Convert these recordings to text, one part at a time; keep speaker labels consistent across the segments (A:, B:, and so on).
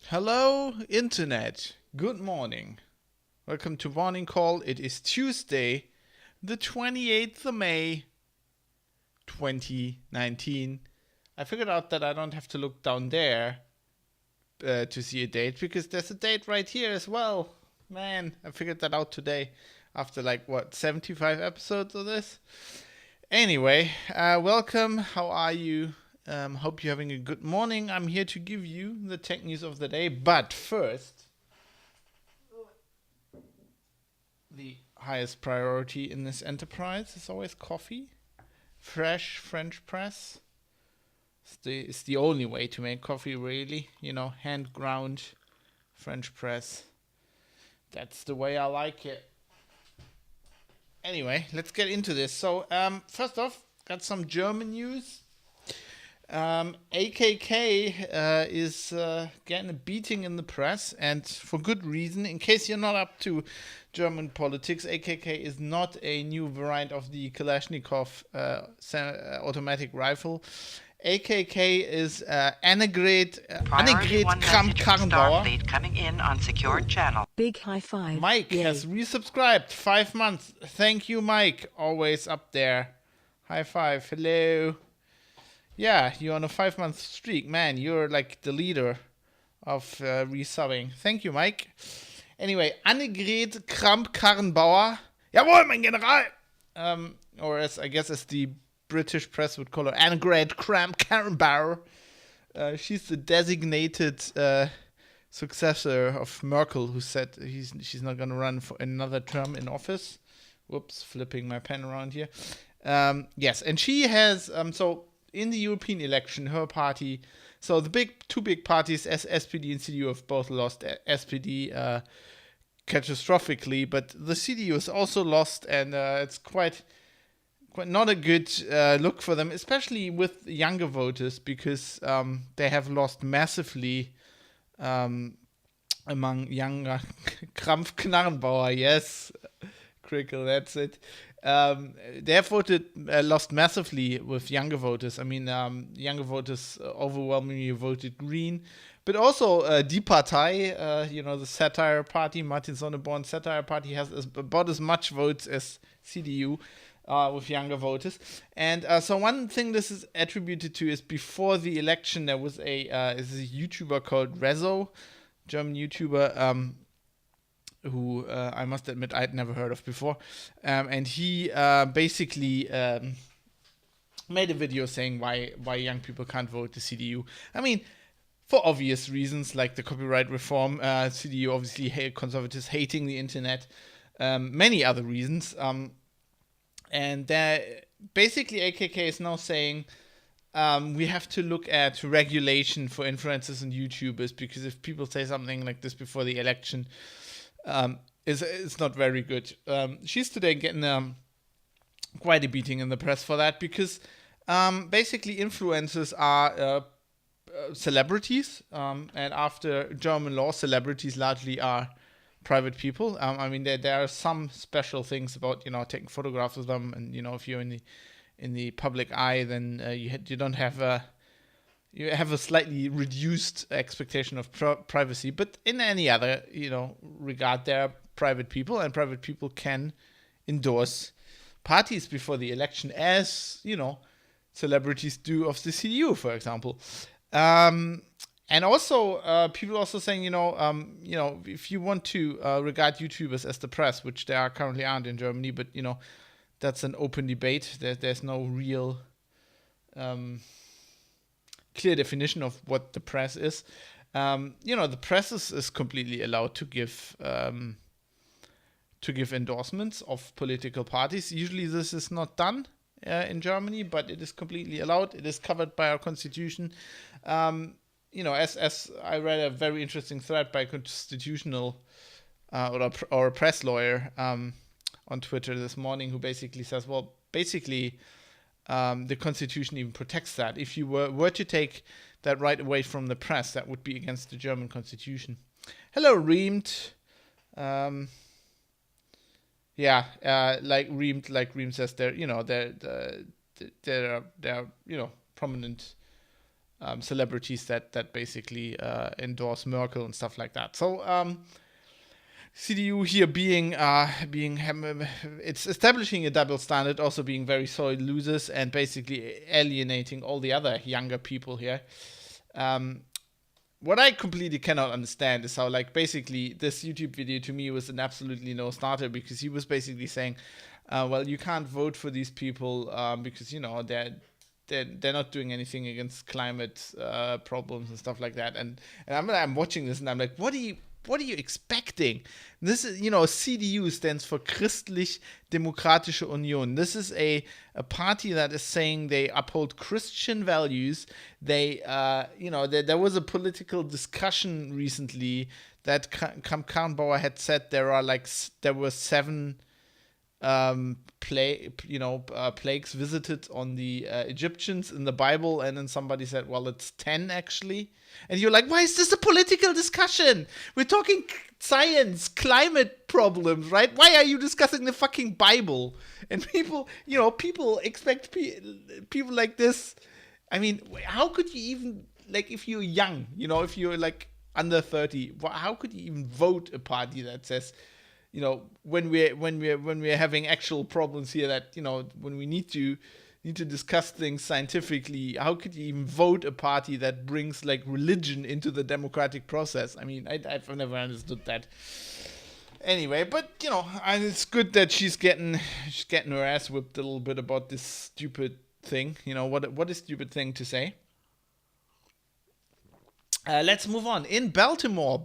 A: Hello, Internet. Good morning. Welcome to Morning Call. It is Tuesday, the 28th of May, 2019. I figured out that I don't have to look down there to see a date because there's a date right here as well. Man, I figured that out today after 75 episodes of this. Anyway, welcome. How are you? Hope you're having a good morning. I'm here to give you the tech news of the day. But first, the highest priority in this enterprise is always coffee. Fresh French press. It's the only way to make coffee, really. Hand ground French press. That's the way I like it. Anyway, let's get into this. So, first off, got some German news. AKK is getting a beating in the press, and for good reason. In case you're not up to German politics, AKK is not a new variant of the Kalashnikov automatic rifle. AKK is Annegret Kramp-Karrenbauer.
B: Coming in on secured channel.
C: Big high five.
A: Mike has resubscribed 5 months. Thank you, Mike. Always up there. High five. Hello. Yeah, you're on a 5-month streak. Man, you're like the leader of resubbing. Thank you, Mike. Anyway, Annegret Kramp-Karrenbauer. Jawohl, mein General! Or as the British press would call her, Annegret Kramp-Karrenbauer. She's the designated successor of Merkel, who said she's not going to run for another term in office. Whoops, flipping my pen around here. Yes, and she has... in the European election, her party, so the two big parties, SPD and CDU, have both lost. SPD catastrophically, but the CDU has also lost, and it's quite not a good look for them, especially with younger voters, because they have lost massively among younger Krampf-Knarrenbauer. Yes, Crickle, that's it. They have lost massively with younger voters. I mean, younger voters overwhelmingly voted Green, but also Die Partei, the satire party, Martin Sonneborn's satire party, has about as much votes as CDU with younger voters. And so one thing this is attributed to is before the election, there was a YouTuber called Rezo, German YouTuber, who I must admit I'd never heard of before. And he basically made a video saying why young people can't vote the CDU. I mean, for obvious reasons, like the copyright reform, CDU obviously conservatives hating the internet, many other reasons. And basically AKK is now saying we have to look at regulation for influencers and YouTubers, because if people say something like this before the election, it's not very good. She's today getting quite a beating in the press for that, because basically influencers are celebrities, and after German law, celebrities largely are private people. I mean, there are some special things about taking photographs of them, and if you're in the public eye, then you don't have you have a slightly reduced expectation of privacy. But in any other regard, they're private people, and private people can endorse parties before the election, as celebrities do of the CDU, for example. And also, people also saying, if you want to regard YouTubers as the press, which they are currently aren't in Germany, but that's an open debate. There's no real clear definition of what the press is. The press is completely allowed to give endorsements of political parties. Usually, this is not done in Germany, but it is completely allowed. It is covered by our constitution. As I read a very interesting thread by a constitutional or a press lawyer on Twitter this morning, who basically says, well, the Constitution even protects that. If you were to take that right away from the press, that would be against the German Constitution. Hello, Reamed. Like Reem says, they're prominent celebrities that basically endorse Merkel and stuff like that. So CDU here being it's establishing a double standard, also being very sore losers and basically alienating all the other younger people here. What I completely cannot understand is how, basically this YouTube video to me was an absolutely no starter, because he was basically saying, well, you can't vote for these people because they're not doing anything against climate problems and stuff like that. And I'm watching this and I'm like, what are you expecting? This is, CDU stands for Christlich-Demokratische Union. This is a party that is saying they uphold Christian values. They, there was a political discussion recently that Kramp-Karrenbauer had said there were 7 plagues visited on the Egyptians in the Bible, and then somebody said, well, it's 10 actually. And you're like, why is this a political discussion? We're talking science, climate problems, right? Why are you discussing the fucking Bible? And people expect people like this. I mean, how could you even, if you're young, if you're under 30, how could you even vote a party that says, when we're having actual problems here, that when we need to discuss things scientifically, how could you even vote a party that brings religion into the democratic process? I mean, I've never understood that. Anyway, but and it's good that she's getting her ass whipped a little bit about this stupid thing. What a stupid thing to say. Let's move on. In Baltimore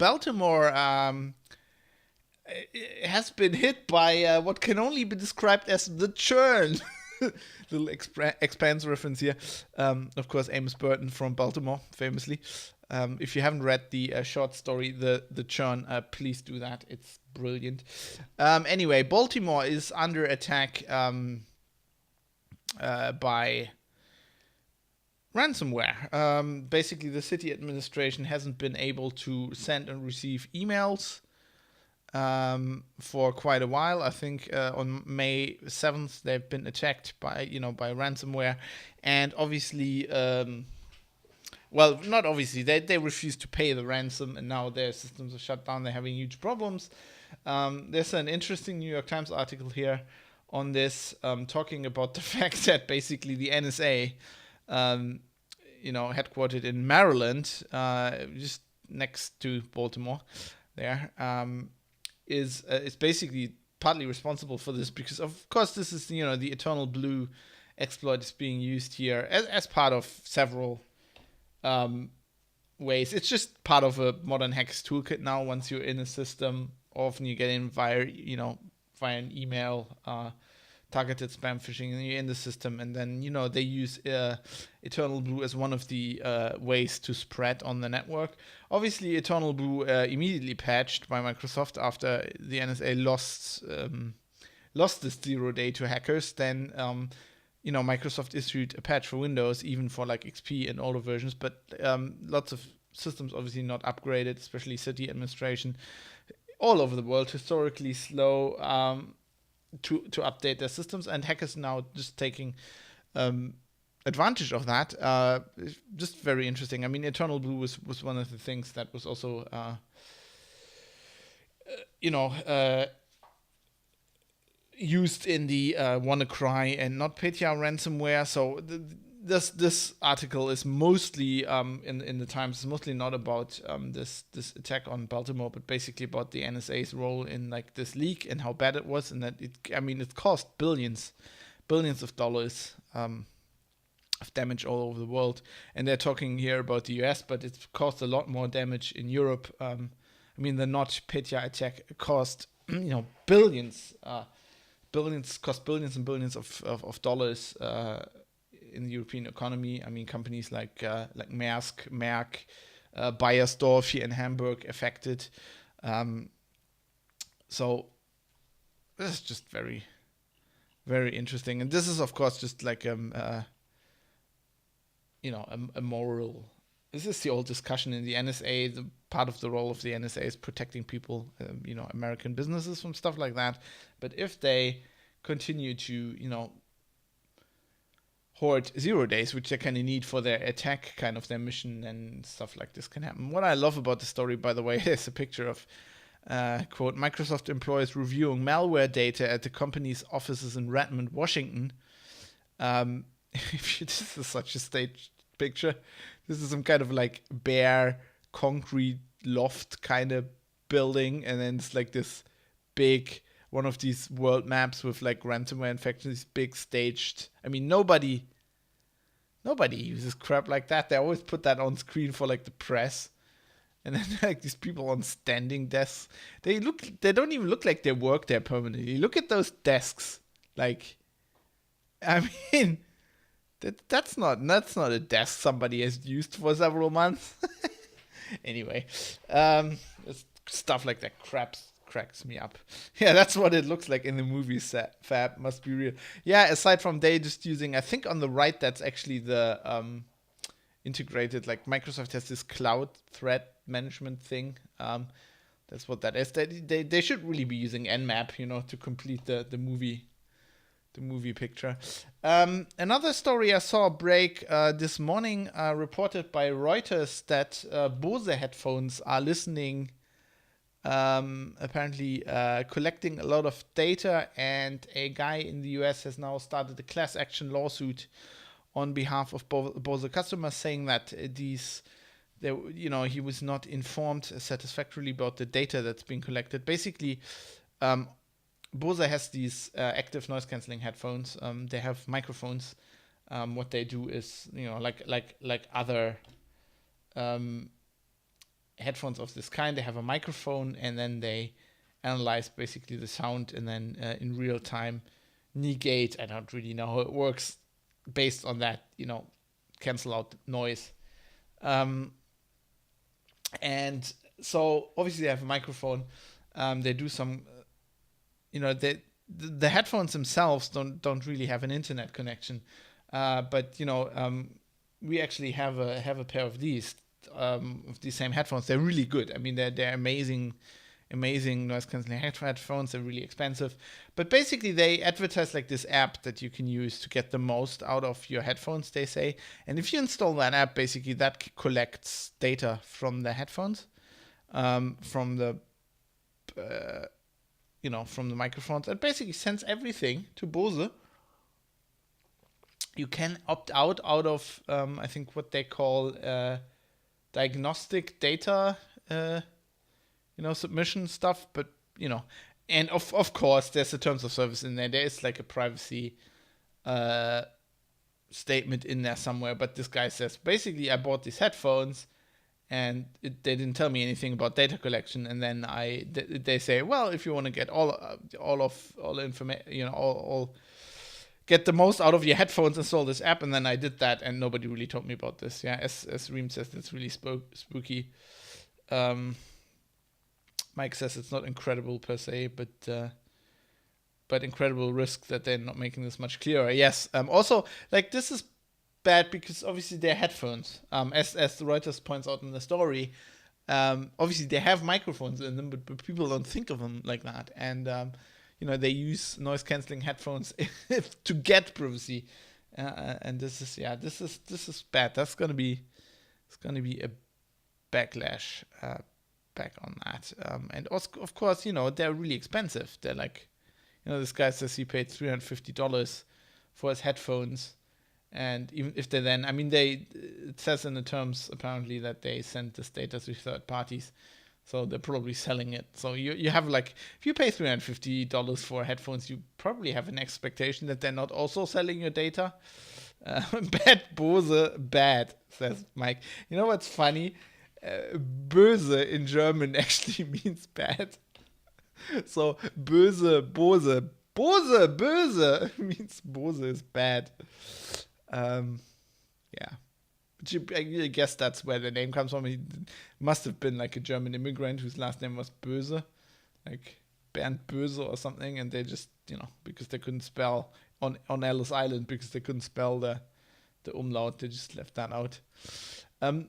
A: has been hit by what can only be described as the churn. Little Expanse reference here. Of course, Amos Burton from Baltimore, famously. If you haven't read the short story, The Churn, please do that. It's brilliant. Anyway, Baltimore is under attack by ransomware. Basically, the city administration hasn't been able to send and receive emails for quite a while. I think on May 7th they've been attacked by ransomware, and obviously, not obviously, they refused to pay the ransom, and now their systems are shut down. They're having huge problems. There's an interesting New York Times article here on this, talking about the fact that basically the NSA, headquartered in Maryland, just next to Baltimore, there. Is basically partly responsible for this, because of course this is the Eternal Blue exploit is being used here as part of several ways. It's just part of a modern hackers toolkit now. Once you're in a system, often you get in via an email, targeted spam phishing, and you're in the system, and then they use Eternal Blue as one of the ways to spread on the network. Obviously, Eternal Blue immediately patched by Microsoft after the NSA lost this 0 day to hackers. Then Microsoft issued a patch for Windows, even for XP and older versions, but lots of systems obviously not upgraded, especially city administration all over the world, historically slow to update their systems, and hackers now just taking advantage of that. Just very interesting. I mean, Eternal Blue was one of the things that was also used in the WannaCry and NotPetya ransomware. So this article is mostly in the Times is mostly not about this attack on Baltimore, but basically about the NSA's role in like this leak and how bad it was, and that it cost billions of dollars of damage all over the world. And they're talking here about the US, but it caused a lot more damage in Europe. The NotPetya attack cost billions cost billions and billions of dollars in the European economy. I mean, companies like Maersk, Bayersdorf here in Hamburg affected. So this is just very, very interesting. And this is, of course, just like a moral. This is the old discussion in the NSA. The part of the role of the NSA is protecting people, American businesses from stuff like that. But if they continue to, hoard 0 days, which they kind of need for their attack, kind of their mission, and stuff like this can happen. What I love about the story, by the way, is a picture of, quote, Microsoft employees reviewing malware data at the company's offices in Redmond, Washington. This is such a staged picture. This is some kind of like bare concrete loft kind of building, and then it's like this big one of these world maps with like ransomware infections, big staged. I mean, nobody uses crap like that. They always put that on screen for like the press, and then like these people on standing desks. They don't even look like they work there permanently. Look at those desks. Like, I mean, that's not a desk somebody has used for several months. Anyway, stuff like that cracks me up. Yeah, that's what it looks like in the movie set. Fab must be real. Yeah, aside from they just using, I think on the right, that's actually the integrated, like Microsoft has this cloud threat management thing. That's what that is. They should really be using Nmap, to complete the movie picture. Another story I saw break this morning, reported by Reuters, that Bose headphones are listening, apparently collecting a lot of data, and a guy in the US has now started a class action lawsuit on behalf of Bose customers, saying that he was not informed satisfactorily about the data that's being collected. Basically, Bose has these active noise cancelling headphones. They have microphones. What they do is, like other headphones of this kind, they have a microphone, and then they analyze basically the sound, and then in real time negate. I don't really know how it works. Based on that, cancel out noise. And so obviously they have a microphone. They do some. The headphones themselves don't really have an internet connection, but we actually have a pair of these same headphones. They're really good. I mean, they're amazing noise cancelling headphones. They're really expensive, but basically they advertise like this app that you can use to get the most out of your headphones, they say. And if you install that app, basically that collects data from the headphones, from the microphones, and basically sends everything to Bose. You can opt out of, I think what they call diagnostic data, submission stuff. But, and of course, there's the terms of service in there. There is like a privacy statement in there somewhere. But this guy says, basically, I bought these headphones, and they didn't tell me anything about data collection. And then they say, well, if you want to get all information, all get the most out of your headphones, install this app. And then I did that, and nobody really told me about this. Yeah, as Reem says, it's really spooky. Mike says it's not incredible per se, but incredible risk that they're not making this much clearer. Yes. Also, like, this is bad because obviously they're headphones. As the Reuters points out in the story, obviously they have microphones in them, but people don't think of them like that. And they use noise cancelling headphones to get privacy. And this is bad. It's gonna be a backlash back on that. And also, of course, they're really expensive. They're like, this guy says he paid $350 for his headphones. And even if they then, it says in the terms apparently that they send this data to third parties. So they're probably selling it. So you have like, if you pay $350 for headphones, you probably have an expectation that they're not also selling your data. Bad Bose, bad, says Mike. You know what's funny? Böse in German actually means bad. So böse, Bose, böse means Bose is bad. Yeah. I guess that's where the name comes from. He must have been like a German immigrant whose last name was Böse, like Bernd Böse or something, and they just, because they couldn't spell on Ellis Island, because they couldn't spell the umlaut, they just left that out.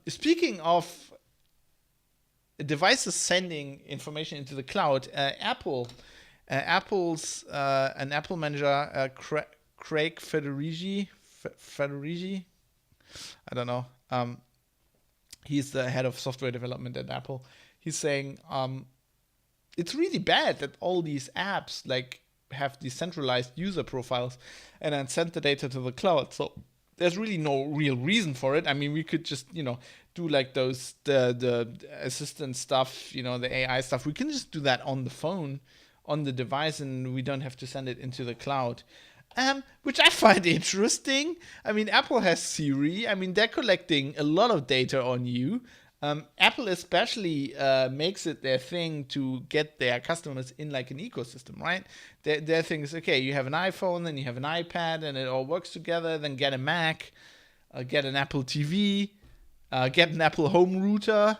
A: Speaking of devices sending information into the cloud, Apple's an Apple manager, Craig Federighi, I don't know. He's the head of software development at Apple. He's saying it's really bad that all these apps like have decentralized user profiles and then send the data to the cloud. So there's really no real reason for it. I mean, we could just do like those the assistant stuff, the AI stuff. We can just do that on the phone, on the device, and we don't have to send it into the cloud. Which I find interesting. I mean, Apple has Siri. I mean, they're collecting a lot of data on you. Apple especially makes it their thing to get their customers in like an ecosystem, right? Their thing is, okay, you have an iPhone, then you have an iPad, and it all works together. Then get a Mac, get an Apple TV, get an Apple home router.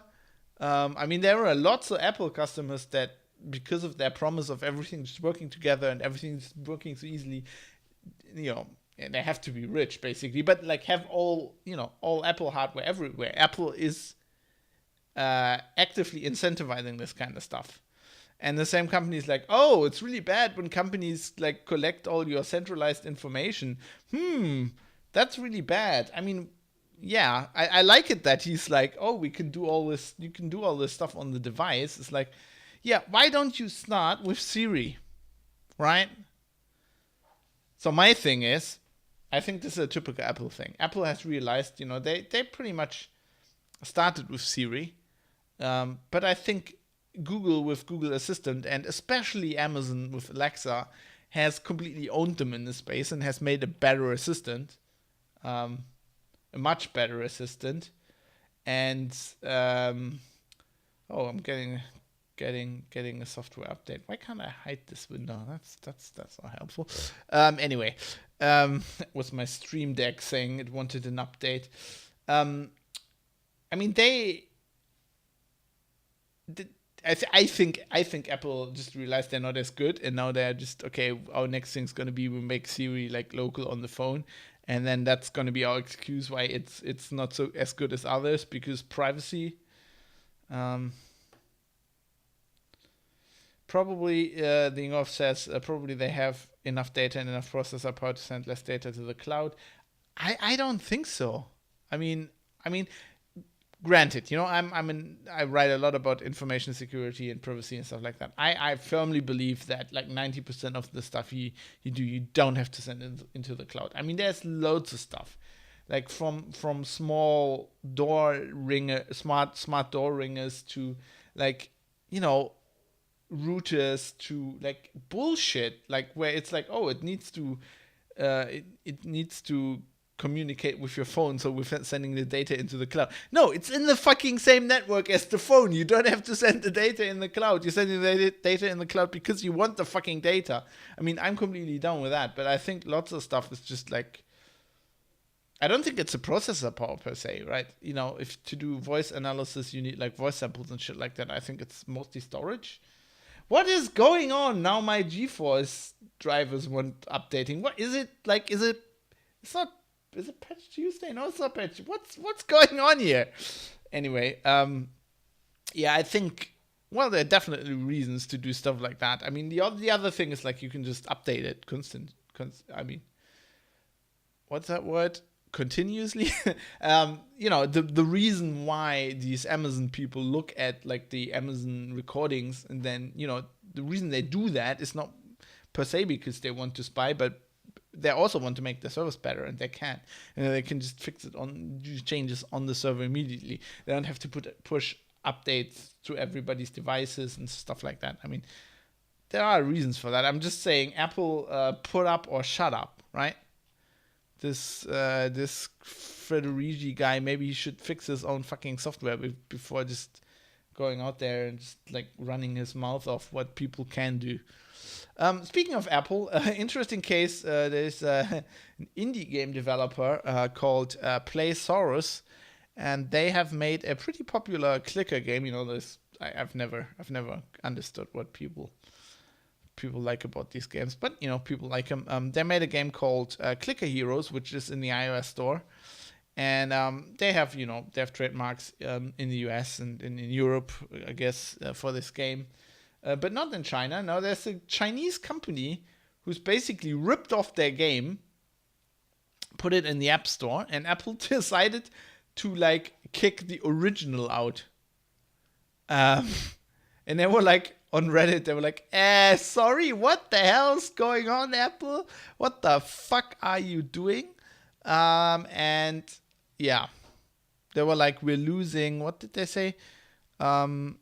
A: There are lots of Apple customers that, because of their promise of everything just working together and everything just working so easily, and they have to be rich basically, but like have all Apple hardware everywhere. Apple is actively incentivizing this kind of stuff. And the same company is like, oh, it's really bad when companies like collect all your centralized information. That's really bad. I mean, yeah, I like it that he's like, oh, we can do all this, you can do all this stuff on the device. It's like, yeah, why don't you start with Siri, right? So my thing is, I think this is a typical Apple thing. Apple has realized, they pretty much started with Siri, but I think Google with Google Assistant, and especially Amazon with Alexa, has completely owned them in this space and has made a better assistant, a much better assistant. And I'm getting a software update. Why can't I hide this window? That's not helpful. Anyway, it was my Stream Deck saying it wanted an update. I think Apple just realized they're not as good, and now they're just, okay, our next thing's gonna be we make Siri like local on the phone, and then that's gonna be our excuse why it's not so as good as others, because privacy. Probably, the Ingolf says, probably they have enough data and enough processor power to send less data to the cloud. I don't think so. I mean, granted, I write a lot about information security and privacy and stuff like that. I firmly believe that like 90% of the stuff you do, you don't have to send into the cloud. I mean, there's loads of stuff, like from small door ringer, smart door ringers to like, routers to like bullshit, like where it's like, oh, it needs to communicate with your phone, so we're sending the data into the cloud. No, it's in the fucking same network as the phone. You don't have to send the data in the cloud. You're sending the data in the cloud because you want the fucking data. I mean, I'm completely down with that, but I think lots of stuff is just like, I don't think it's a processor power per se, right? If to do voice analysis, you need like voice samples and shit like that. I think it's mostly storage. What is going on now? My GeForce drivers weren't updating. What is it like? Is it Patch Tuesday? No, it's not Patch. What's going on here? Anyway, I think, well, there are definitely reasons to do stuff like that. I mean, the other thing is like you can just update it what's that word? Continuously. The reason why these Amazon people look at like the Amazon recordings, and then the reason they do that is not per se because they want to spy, but they also want to make the service better, and they can. And they can just fix it do changes on the server immediately. They don't have to push updates to everybody's devices and stuff like that. I mean, there are reasons for that. I'm just saying, Apple, put up or shut up, right? This Federici guy, maybe he should fix his own fucking software before just going out there and just like running his mouth off what people can do. Speaking of Apple, interesting case. There's an indie game developer called PlaySoup, and they have made a pretty popular clicker game. You know, this I've never understood what people like about these games, but you know, people like them. They made a game called Clicker Heroes, which is in the iOS store, and they have trademarks in the US and in Europe, I guess, for this game. But not in China. No, there's a Chinese company who's basically ripped off their game, put it in the App Store, and Apple decided to like kick the original out. And they were like, on Reddit, they were like, sorry, what the hell's going on, Apple? What the fuck are you doing? And yeah, they were like, we're losing, what did they say? $200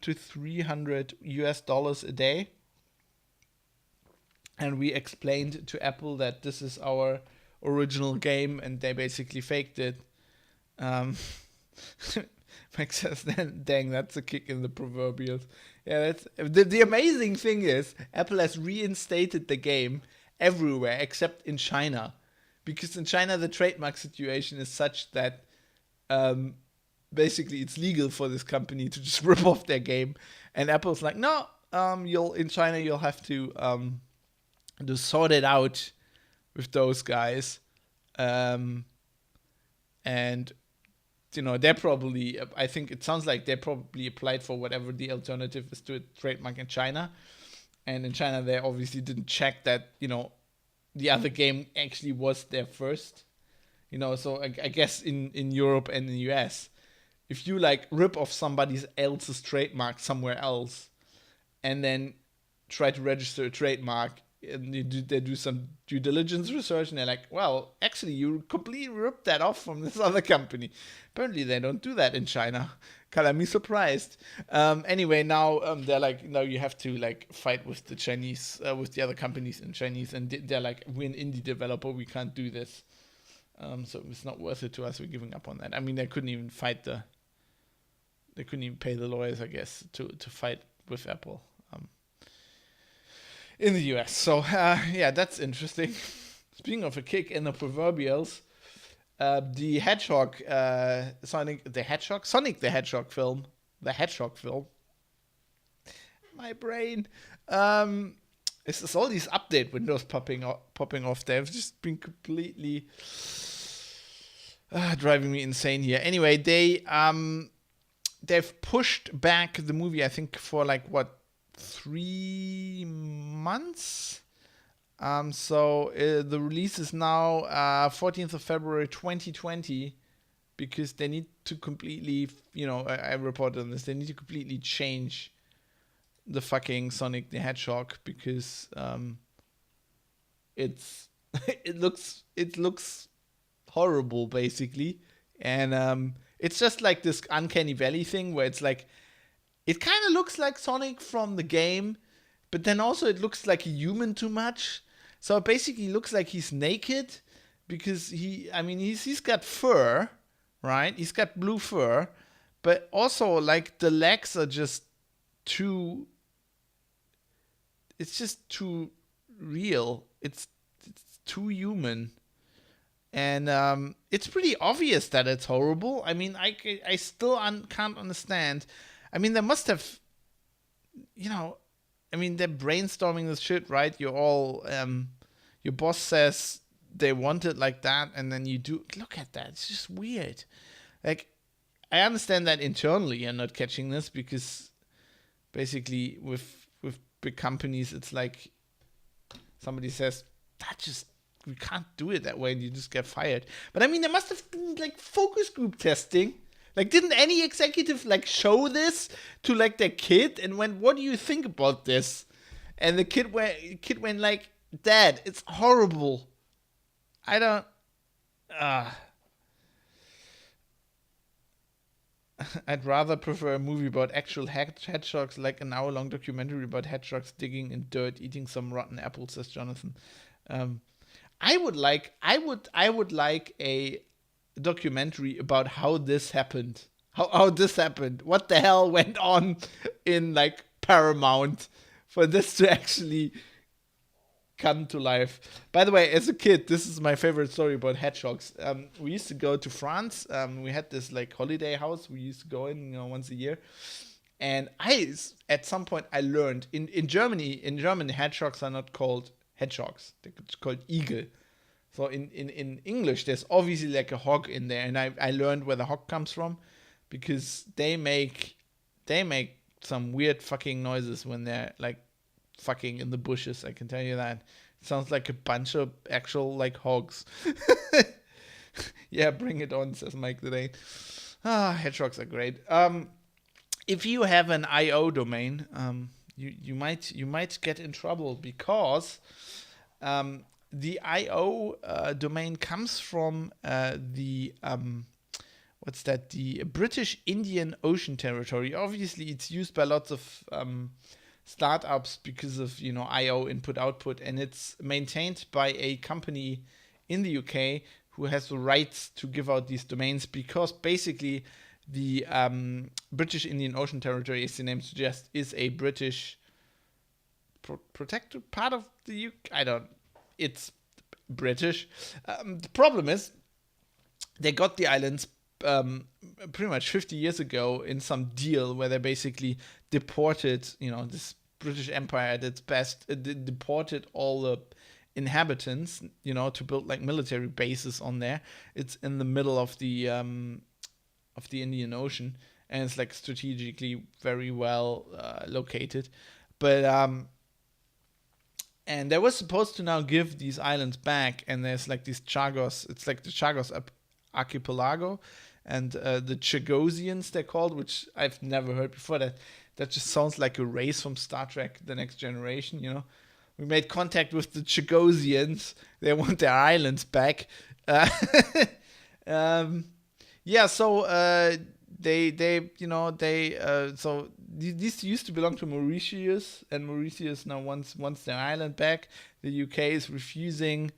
A: to $300 a day. And we explained to Apple that this is our original game, and they basically faked it. Mike says, dang, that's a kick in the proverbials. Yeah, that's the amazing thing is Apple has reinstated the game everywhere except in China, because in China the trademark situation is such that basically it's legal for this company to just rip off their game, and Apple's like, no, in China you'll have to sort it out with those guys, and you know, they're probably, I think it sounds like they probably applied for whatever the alternative is to a trademark in China. And in China, they obviously didn't check that, you know, the other game actually was there first. You know, so I guess in Europe and in the US, if you like rip off somebody else's trademark somewhere else and then try to register a trademark, and they do some due diligence research, and they're like, well, actually, you completely ripped that off from this other company. Apparently, they don't do that in China. Color me surprised. Anyway, now they're like, no, you have to like fight with the Chinese, with the other companies in Chinese, and they're like, we're an indie developer, we can't do this. So it's not worth it to us. We're giving up on that. I mean, they couldn't even pay the lawyers, I guess, to fight with Apple. In the US. So, yeah, that's interesting. Speaking of a kick in the proverbials, the Hedgehog, Sonic the Hedgehog film, my brain, it's all these update windows popping off. They've just been completely driving me insane here. Anyway, they've pushed back the movie, I think, for like, 3 months. So the release is now 14th of February 2020, because they need to completely, you know, I reported on this, they need to completely change the fucking Sonic the Hedgehog, because it looks horrible, basically. And it's just like this uncanny valley thing where it's like, it kind of looks like Sonic from the game, but then also it looks like a human too much. So it basically looks like he's naked, because he's got fur, right? He's got blue fur, but also like the legs are just too, it's just too real. It's too human. And it's pretty obvious that it's horrible. I mean, I still can't understand. I mean, they must have, you know, I mean, they're brainstorming this shit, right? You're all, your boss says they want it like that, and then you do. Look at that. It's just weird. Like, I understand that internally you're not catching this, because basically with big companies, it's like somebody says, we can't do it that way, and you just get fired. But I mean, there must have been like focus group testing. Like, didn't any executive like show this to like their kid and went, what do you think about this? And the kid went like, Dad, it's horrible. I don't. Uh, I'd rather prefer a movie about actual hedgehogs, like an hour-long documentary about hedgehogs digging in dirt, eating some rotten apples, says Jonathan. Um, I would like a documentary about how this happened. How this happened. What the hell went on in like Paramount for this to actually come to life. By the way, as a kid, this is my favorite story about hedgehogs. We used to go to France. We had this like holiday house we used to go in, once a year. And at some point, I learned in German, hedgehogs are not called hedgehogs. They're called eagle. So in English, there's obviously like a hog in there, and I learned where the hog comes from, because they make some weird fucking noises when they're like fucking in the bushes. I can tell you that. It sounds like a bunch of actual like hogs. Yeah, bring it on, says Mike today. Hedgehogs are great. If you have an IO domain, you might get in trouble, because the IO domain comes from the British Indian Ocean Territory. Obviously, it's used by lots of startups because of IO input output, and it's maintained by a company in the UK who has the rights to give out these domains, because basically the British Indian Ocean Territory, as the name suggests, is a British protected part of the UK. It's British. The problem is they got the islands pretty much 50 years ago in some deal where they basically deported, this British Empire at its best, deported all the inhabitants, to build like military bases on there. It's in the middle of the Indian Ocean, and it's like strategically very well located. But and they were supposed to now give these islands back, and there's like these Chagos. It's like the Chagos archipelago, and the Chagosians they're called, which I've never heard before. That just sounds like a race from Star Trek: The Next Generation. We made contact with the Chagosians. They want their islands back. Yeah, so so these used to belong to Mauritius, and Mauritius now wants their island back. The UK is refusing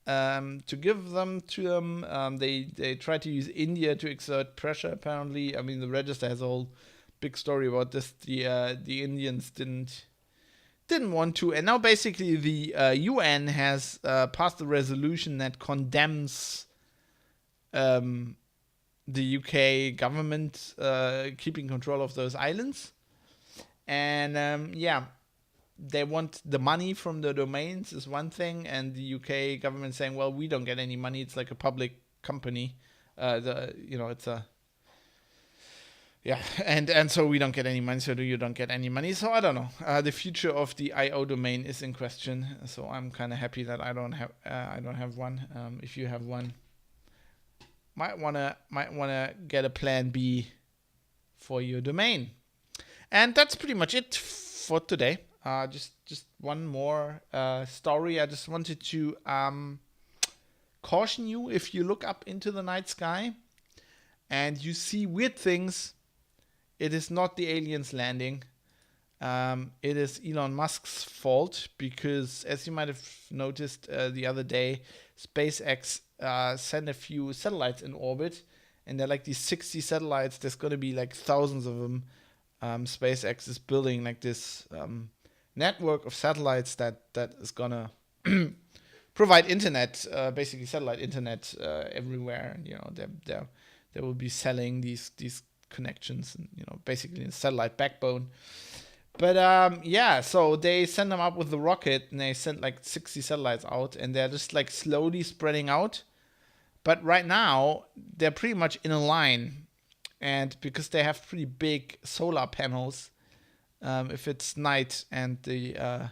A: to give them to them. They try to use India to exert pressure. Apparently, I mean, the Register has a whole big story about this. The Indians didn't want to, and now basically the UN has passed a resolution that condemns the UK government keeping control of those islands, and they want the money from the domains is one thing, and the UK government saying, well, we don't get any money. It's like a public company. It's a and so we don't get any money. So you don't get any money. So I don't know. The future of the IO domain is in question. So I'm kind of happy that I don't have one. If you have one, might wanna get a plan B for your domain. And that's pretty much it for today. Just one more story. I just wanted to caution you: if you look up into the night sky and you see weird things, it is not the aliens landing. It is Elon Musk's fault, because, as you might have noticed the other day, SpaceX sent a few satellites in orbit, and they're like these 60 satellites. There's going to be like thousands of them. SpaceX is building like this network of satellites that is going to provide internet, basically satellite internet everywhere. They will be selling these connections, and basically a satellite backbone. But so they send them up with the rocket, and they sent like 60 satellites out, and they're just like slowly spreading out. But right now they're pretty much in a line, and because they have pretty big solar panels, if it's night and the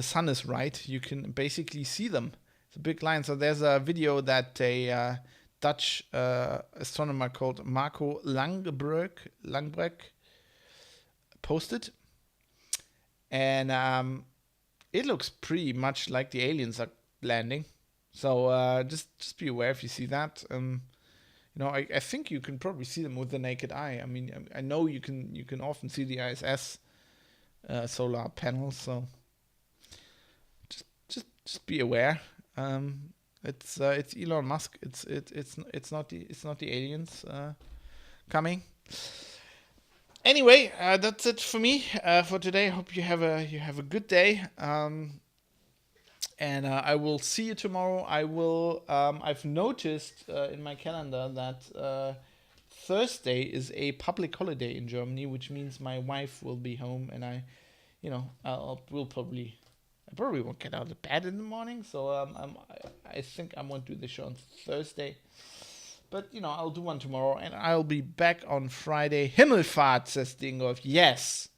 A: sun is right, you can basically see them. It's a big line. So there's a video that a Dutch astronomer called Marco Langbrecht posted, and It looks pretty much like the aliens are landing. So just be aware if you see that. I think you can probably see them with the naked eye. I mean, I know you can often see the ISS solar panels. So just be aware. It's Elon Musk. It's not the aliens coming. Anyway, that's it for me for today. Hope you have a good day. And I will see you tomorrow. I've noticed in my calendar that Thursday is a public holiday in Germany, which means my wife will be home, and I probably won't get out of bed in the morning. So I think I won't do the show on Thursday. But, I'll do one tomorrow, and I'll be back on Friday. Himmelfahrt, says Dingolf. Yes.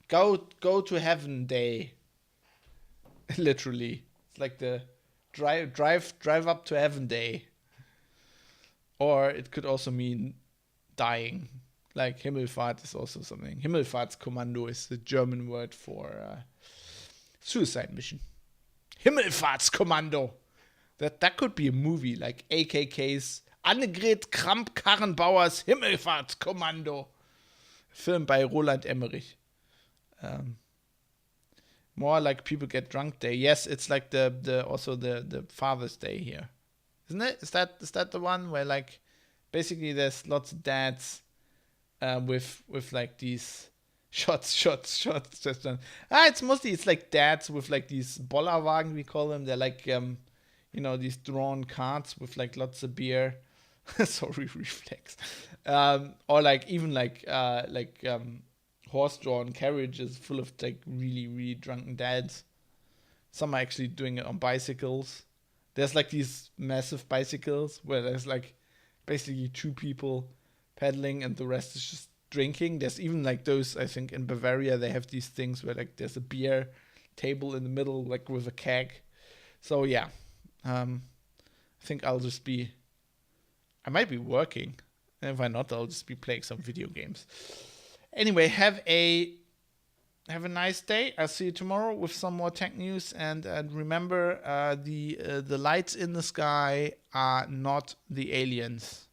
A: Go to heaven day. Literally. It's like the drive up to heaven day. Or it could also mean dying. Like Himmelfahrt is also something. Himmelfahrtskommando is the German word for suicide mission. Himmelfahrtskommando. That could be a movie, like AKK's Annegret Kramp-Karrenbauers Himmelfahrtskommando. Film by Roland Emmerich. More like People Get Drunk Day. Yes, it's like the Father's Day here, isn't it? Is that the one where like basically there's lots of dads with like these shots. Just it's like dads with like these Bollerwagen, we call them. They're like these drawn carts with like lots of beer. Sorry, reflex. Or like even like horse-drawn carriages full of like really, really drunken dads. Some are actually doing it on bicycles. There's like these massive bicycles where there's like basically two people pedaling and the rest is just drinking. There's even like those, I think in Bavaria, they have these things where like there's a beer table in the middle, like with a keg. So yeah, I think I might be working. And if I'm not, I'll just be playing some video games. Anyway, have a nice day. I'll see you tomorrow with some more tech news. And remember, the lights in the sky are not the aliens.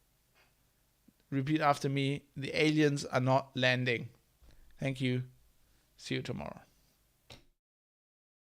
A: Repeat after me. The aliens are not landing. Thank you. See you tomorrow.